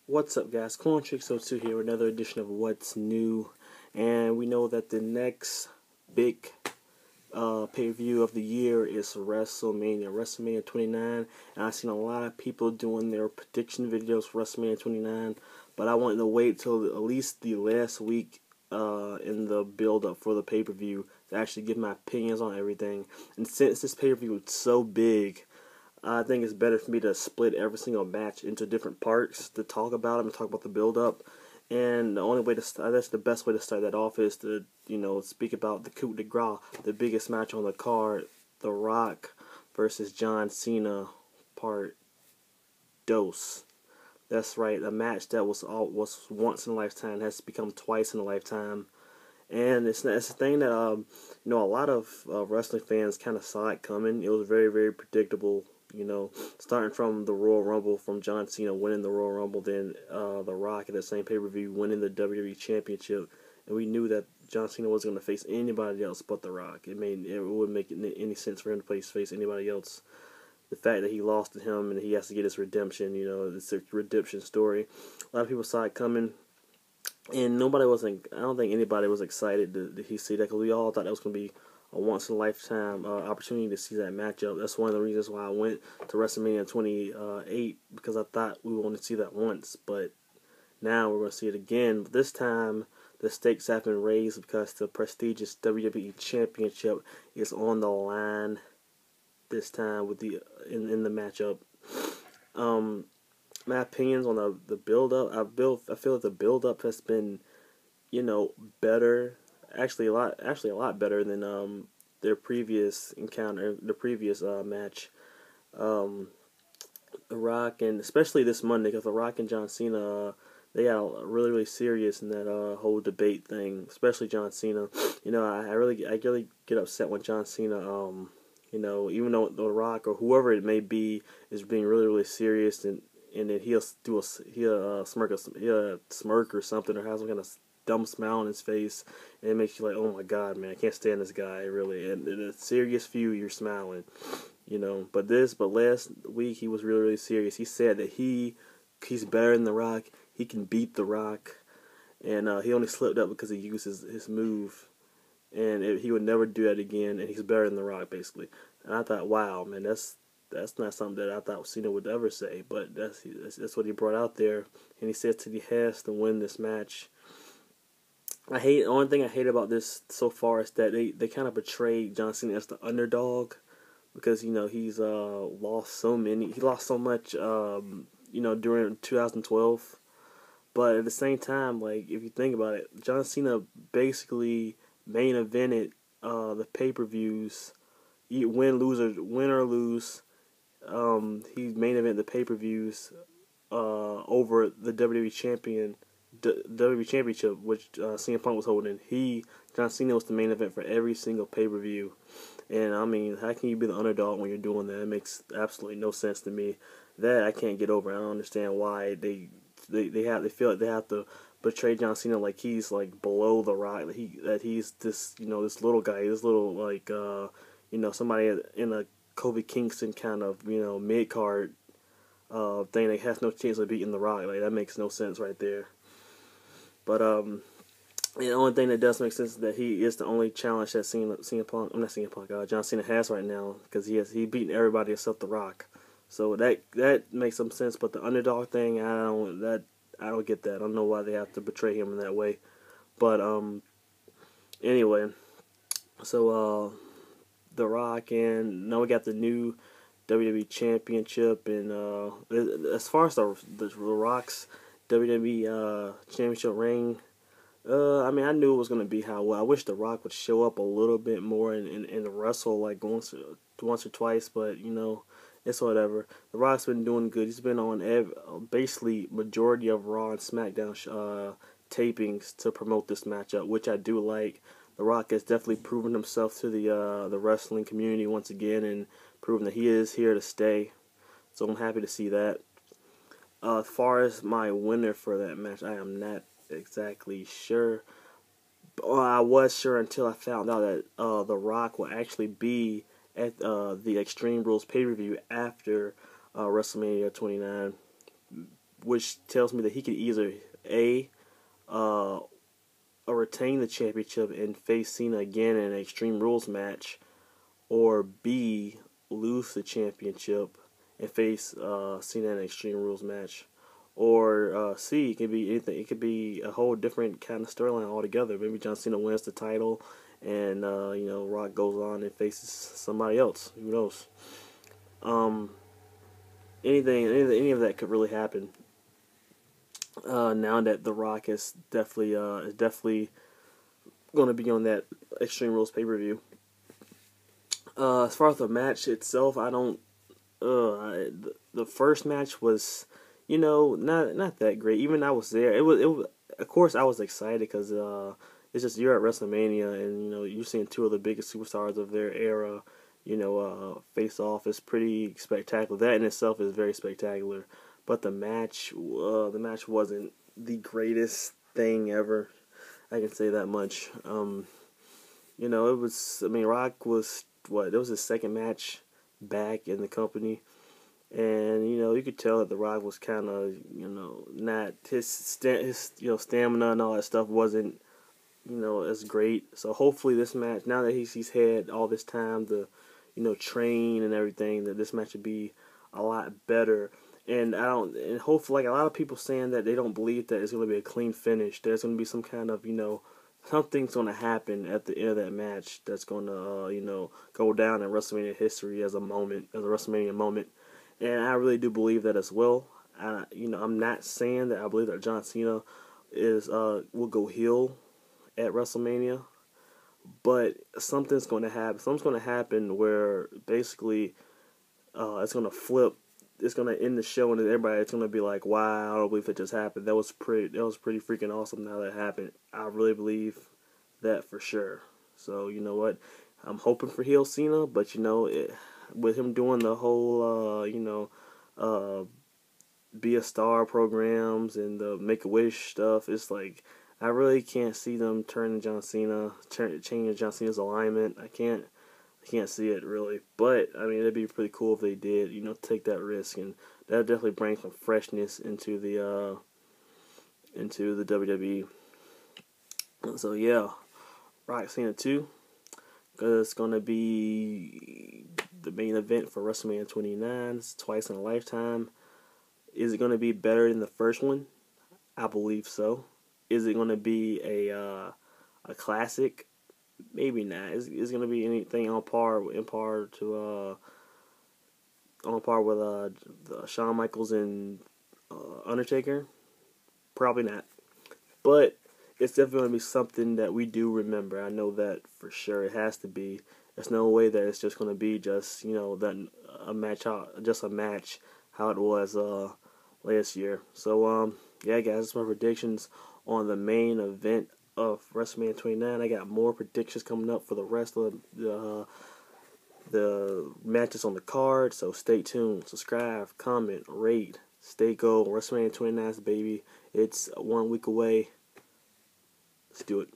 What's up, guys? Clone602 here with another edition of What's New. And we know that the next big pay-per-view of the year is Wrestlemania 29. And I've seen a lot of people doing their prediction videos for Wrestlemania 29. But I wanted to wait till at least the last week in the build-up for the pay-per-view to actually give my opinions on everything. And since this pay-per-view is so big, I think it's better for me to split every single match into different parts to talk about them and talk about the build-up. And the only way that's the best way to start that off is to, speak about the coup de grace, the biggest match on the card, The Rock versus John Cena, part dos. That's right, a match that was once in a lifetime has become twice in a lifetime. And it's a thing that a lot of wrestling fans kind of saw it coming. It was very, very predictable. Starting from the Royal Rumble, from John Cena winning the Royal Rumble, then The Rock at that same pay-per-view winning the WWE Championship, and we knew that John Cena wasn't going to face anybody else but The Rock. It wouldn't make any sense for him to face anybody else. The fact that he lost to him and he has to get his redemption, it's a redemption story. A lot of people saw it coming, and I don't think anybody was excited to see that, because we all thought that was going to be a once-in-a-lifetime opportunity to see that matchup. That's one of the reasons why I went to WrestleMania 28, because I thought we wanted to see that once, but now we're going to see it again. But this time, the stakes have been raised because the prestigious WWE Championship is on the line this time with in the matchup. My opinions on the build-up, I feel like the build-up has been, better. Actually, a lot better than their previous encounter, the previous match. The Rock, and especially this Monday, because The Rock and John Cena, they got really, really serious in that whole debate thing. Especially John Cena. I really get upset when John Cena, even though The Rock or whoever it may be is being really, really serious, and then he'll smirk or something, or have some kind of dumb smile on his face, and it makes you like, oh my god, man, I can't stand this guy, really. And in a serious feud, you're smiling, But last week he was really, really serious. He said that he's better than The Rock. He can beat The Rock, and he only slipped up because he used his move, and he would never do that again. And he's better than The Rock, basically. And I thought, wow, man, that's not something that I thought Cena would ever say, but that's what he brought out there, and he said that he has to win this match. The only thing I hate about this so far is that they kind of portrayed John Cena as the underdog, because he's lost so much during 2012. But at the same time, like, if you think about it, John Cena basically main evented the pay-per-views. Win or lose, he main evented the pay-per-views over the WWE Championship, which CM Punk was holding. John Cena was the main event for every single pay-per-view. And I mean, how can you be the underdog when you're doing that? It makes absolutely no sense to me. That I can't get over. I don't understand why they feel like they have to portray John Cena like he's like below The Rock. That he's this this little guy, this little like somebody in a Kofi Kingston kind of mid card thing that has no chance of beating The Rock. Like, that makes no sense right there. But the only thing that does make sense is that he is the only challenge that John Cena has right now, because he beaten everybody except The Rock. So that makes some sense. But the underdog thing, I don't get that. I don't know why they have to betray him in that way. But anyway, so The Rock, and now we got the new WWE Championship, and as far as the Rock's WWE Championship ring, I mean, I knew it was going to be how well. I wish The Rock would show up a little bit more and wrestle like once or twice, but it's whatever. The Rock's been doing good. He's been on basically majority of Raw and SmackDown tapings to promote this matchup, which I do like. The Rock has definitely proven himself to the wrestling community once again, and proven that he is here to stay. So I'm happy to see that. As far as my winner for that match, I am not exactly sure. I was sure until I found out that The Rock will actually be at the Extreme Rules pay-per-view after WrestleMania 29, which tells me that he could either uh, retain the championship and face Cena again in an Extreme Rules match, or B, lose the championship and face Cena in an Extreme Rules match, or C, it could be anything. It could be a whole different kind of storyline altogether. Maybe John Cena wins the title, and Rock goes on and faces somebody else. Who knows? Um, any of that could really happen. Now that The Rock is definitely going to be on that Extreme Rules pay-per-view. As far as the match itself, I don't. The first match was, not that great. Even I was there. It was. Of course, I was excited because it's just you're at WrestleMania, and you're seeing two of the biggest superstars of their era. Face off is pretty spectacular. That in itself is very spectacular. But the match wasn't the greatest thing ever. I can say that much. It was. I mean, Rock was what? It was his second match back in the company, and you could tell that The Rock was kind of not his stamina and all that stuff wasn't as great. So hopefully this match, now that he's had all this time to train and everything, that this match would be a lot better. And hopefully, like a lot of people saying that they don't believe that it's going to be a clean finish. There's going to be some kind of something's going to happen at the end of that match that's going to go down in WrestleMania history as a WrestleMania moment. And I really do believe that as well. I'm not saying that I believe that John Cena will go heel at WrestleMania, but something's going to happen. Something's going to happen where basically it's going to flip. It's going to end the show, and it's going to be like, wow, I don't believe it just happened. That was pretty freaking awesome how that happened. I really believe that for sure. So, you know what? I'm hoping for heel Cena, but, with him doing the whole, be a star programs and the Make-A-Wish stuff, it's like, I really can't see them changing John Cena's alignment. I can't see it really, but I mean it'd be pretty cool if they did, take that risk, and that definitely brings some freshness into the WWE. So yeah, Rock Cena II, because it's gonna be the main event for WrestleMania 29. It's twice in a lifetime. Is it gonna be better than the first one? I believe so. Is it gonna be a classic? Maybe not. Is going to be anything on par with Shawn Michaels and Undertaker? Probably not. But it's definitely going to be something that we do remember. I know that for sure. It has to be. There's no way that it's just going to be just a match how it was last year. So yeah, guys, that's my predictions on the main event of WrestleMania 29. I got more predictions coming up for the rest of the matches on the card, so stay tuned. Subscribe, comment, rate, stay gold. WrestleMania 29, baby. It's 1 week away. Let's do it.